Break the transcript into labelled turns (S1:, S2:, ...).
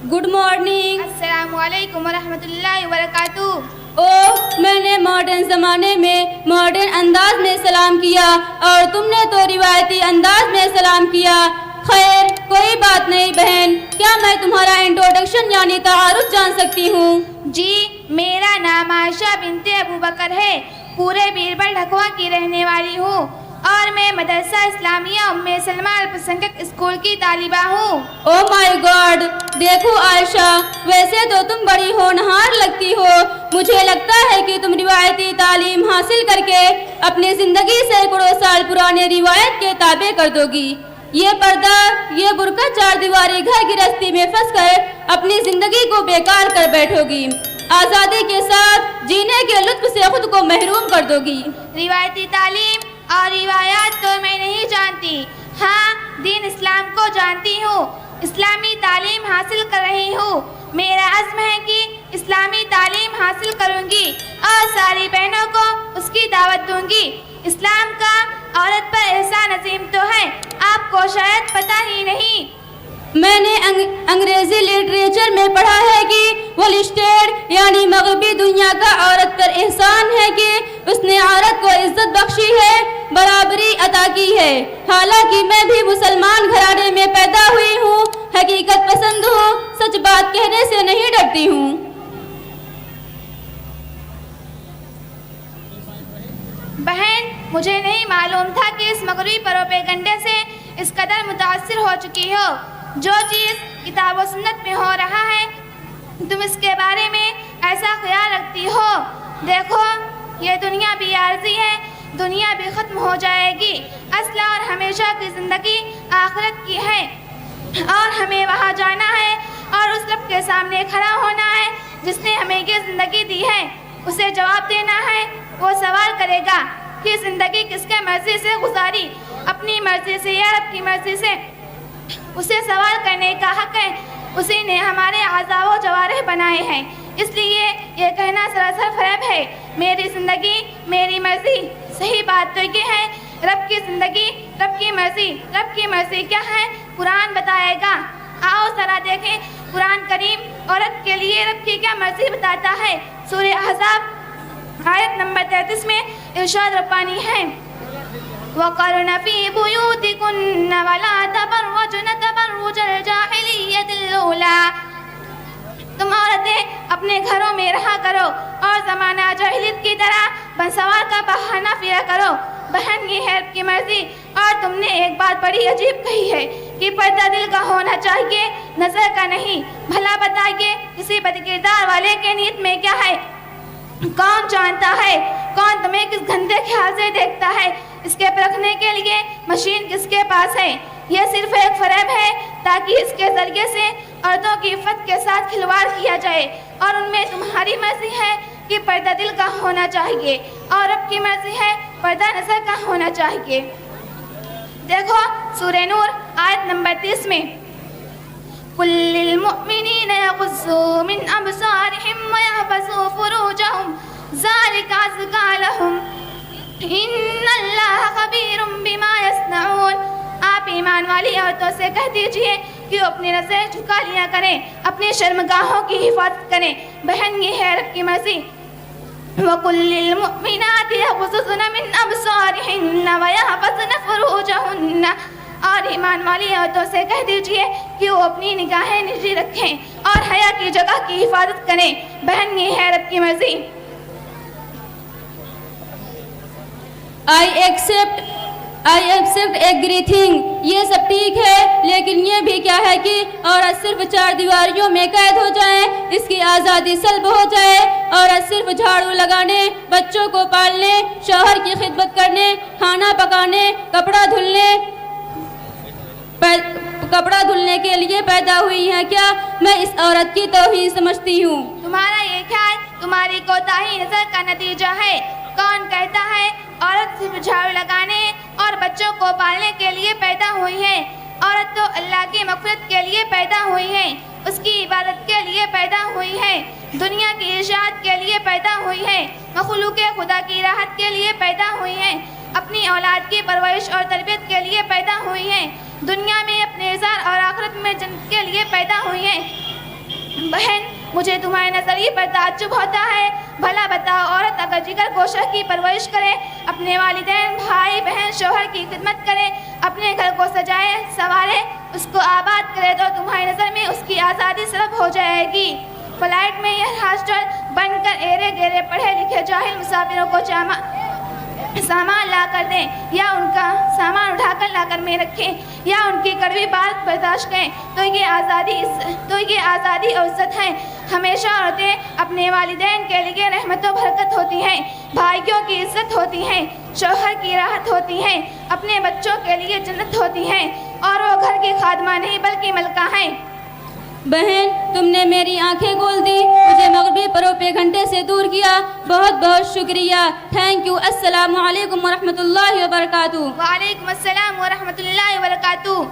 S1: Good morning.
S2: अस्सलामुअलैकुम वरहमतुल्लाहि वबरकातुह।
S1: ओह, मैंने मॉडर्न ज़माने में मॉडर्न अंदाज में सलाम किया और तुमने तो रिवायती अंदाज में सलाम किया। खैर, कोई बात नहीं बहन, क्या मैं तुम्हारा इंट्रोडक्शन यानी तारुफ जान सकती हूँ?
S2: जी, मेरा नाम आयशा बिनते अबू बकर है। पूरे बीरबल ढकवा की रहने वाली हूँ और मैं मदरसा इस्लामिया उम्मे सलमा अल्पसंख्यक स्कूल की तालिबा हूँ।
S1: ओह माय गॉड, देखो आयशा, वैसे तो तुम बड़ी होनहार लगती हो। मुझे लगता है कि तुम रिवायती तालीम हासिल करके अपनी जिंदगी सैकड़ों साल पुराने रिवायत के ताबे कर दोगी। ये पर्दा, ये बुर्का, चार दीवारी घर गृहस्थी में फंसकर अपनी जिंदगी को बेकार कर बैठोगी। आज़ादी के साथ जीने के लुत्फ से खुद को महरूम कर दोगी।
S2: रिवायती तालीम और रिवायात तो मैं नहीं जानती, हाँ दीन इस्लाम को जानती हूँ। इस्लामी तालीम हासिल कर रही हूँ। मेरा अज़्म है कि इस्लामी तालीम हासिल करूँगी और सारी बहनों को उसकी दावत दूँगी। इस्लाम का औरत पर एहसान अजीम तो है, आपको शायद पता ही नहीं।
S1: मैंने अंग्रेजी लिटरेचर में पढ़ा है कि वोल्स्टेड यानी मगरबी दुनिया का औरत पर एहसान है कि उसने औरत को इज्जत बख्शी है, बराबरी अता की है। हालांकि मैं भी मुसलमान घराने में पैदा हुई हूँ, हकीकत पसंद हूँ, सच बात कहने से नहीं डरती हूँ।
S2: बहन, मुझे नहीं मालूम था कि इस मगरबी प्रोपेगेंडे से इस कदर मुतासिर हो चुकी हो। जो चीज़ किताब व सुन्नत में हो रहा है, तुम इसके बारे में ऐसा ख्याल रखती हो। देखो, ये दुनिया भी आर्जी है, दुनिया भी ख़त्म हो जाएगी। असल और हमेशा की ज़िंदगी आखिरत की है और हमें वहाँ जाना है और उस रब के सामने खड़ा होना है जिसने हमें ये ज़िंदगी दी है। उसे जवाब देना है। वो सवाल करेगा कि ज़िंदगी किसके मर्ज़ी से गुजारी, अपनी मर्ज़ी से या रब की मर्ज़ी से। उसे सवाल करने का हक है। उसी ने हमारे आज़ा व जवारिह बनाए हैं, इसलिए ये कहना सरासर फ़रेब है मेरी ज़िंदगी मेरी मर्ज़ी। सही बात तो ये है, रब की ज़िंदगी रब की मर्ज़ी। रब की मर्ज़ी क्या है, कुरान बताएगा। आओ ज़रा देखें कुरान करीम औरत के लिए रब की क्या मर्ज़ी बताता है। सूरह अहज़ाब आयत नंबर 33 में इरशाद रब्बानी है, वक़रन फ़ी बुयूतिकुन्न वला तबर्रजन तबर्रुजल जाहिलिय्यतिल ऊला। तुम औरतें अपने घरों में रहा करो और ज़माना जाहिलियत की तरह बनसवार का बहाना फिरा करो। बहन, ये है रब की मर्ज़ी। और तुमने एक बात बड़ी अजीब कही है कि पर्दा दिल का होना चाहिए, नज़र का नहीं। भला बताइए, किसी बदकिरदार वाले के नीयत में क्या है? कौन जानता है? कौन तुम्हें किस गंदे ख्याल से देखता है? इसके परखने के लिए मशीन किसके पास है? यह सिर्फ एक फ़रेब है ताकि इसके ज़रिए से औरतों की इफ़्फ़त के साथ खिलवाड़ किया जाए। और उनमें तुम्हारी मर्ज़ी है कि पर्दा दिल का होना चाहिए और रब की मर्ज़ी है पर्दा नज़र का होना चाहिए। देखो सूरह नूर आयत नंबर 30 में, कुल्लिल मुअ्मिनीना यग़ुज़्ज़ू मिन अब्सारिहिम व यहफ़ज़ू फ़ुरूजहुम ज़ालिका अज़का लहुम इन्नल्लाह ख़बीरुम बिमा यस्नऊन। आप ईमान वाली औरतों से कह दीजिए कि वो अपनी नज़रें झुका लिया करें, अपनी शर्मगाहों की हिफाजत करें। बहन, ये है रब की मर्ज़ी। वकुल्लिल मुअ्मिनाति यग़ुज़्ज़ुन मिन अब्सारिहिन्न व यहफ़ज़्न फ़ुरूजहुन्न। और ईमान वाली औरतों से कह दीजिए कि वो अपनी निगाहें निजी रखें और हया की जगह की हिफाजत करें। बहन, ये है रब की मर्ज़ी।
S1: I accept everything. ये सब ठीक है, लेकिन ये भी क्या है कि औरत सिर्फ चार दीवारियों में कैद हो जाए, इसकी आज़ादी सल्ब हो जाए। औरत सिर्फ झाड़ू लगाने, बच्चों को पालने, शौहर की खिदमत करने, खाना पकाने, कपड़ा धुलने के लिए पैदा हुई है क्या? मैं इस औरत की तौहीन समझती हूँ।
S2: तुम्हारा ये ख्याल तुम्हारी कोताही नज़र का नतीजा है। कौन कहता है औरत सिर्फ झाड़ू लगाने और बच्चों को पालने के लिए पैदा हुई है? औरत तो अल्लाह की मग़फ़िरत के लिए पैदा हुई है, उसकी इबादत के लिए पैदा हुई है, दुनिया की इशाअत के लिए पैदा हुई है, मखलूक़ खुदा की राहत के लिए पैदा हुई है, अपनी औलाद की परवरिश और तरबियत के लिए पैदा हुई है, दुनिया में अपने इज़्ज़त और आखिरत में जन्नत के लिए पैदा हुई है। बहन, मुझे तुम्हारे नजरिए पर ताज्जुब होता है। भला बताओ, औरत अगर जिगर गोशा की परवरिश करे, अपने वालिदैन, भाई बहन, शोहर की खिदमत करे, अपने घर को सजाए संवारे, उसको आबाद करे, तो तुम्हारी नज़र में उसकी आज़ादी सलब हो जाएगी। फ्लाइट में यह हॉस्टल बनकर एरे गेरे पढ़े लिखे जाहिल मुसाफिरों को सामान ला कर दें, या उनका सामान उठाकर ला कर में रखें, या उनकी कड़वी बात बर्दाश्त करें, तो ये आज़ादी और इज़्ज़त है। हमेशा औरतें अपने वालिदैन के लिए रहमत व बरकत होती हैं, भाइयों की इज़्ज़त होती है, शौहर की राहत होती है, अपने बच्चों के लिए जन्नत होती है, और वो घर की खादमा नहीं बल्कि मलका हैं।
S1: बहन, तुमने मेरी आंखें खोल दी, मुझे मगरिबी परोपे घंटे से दूर किया। बहुत बहुत शुक्रिया। Thank you. अस्सलामु अलैकुम व रहमतुल्लाहि व बरकातहू।
S2: वालेकुम अस्सलाम व रहमतुल्लाहि व बरकातहू।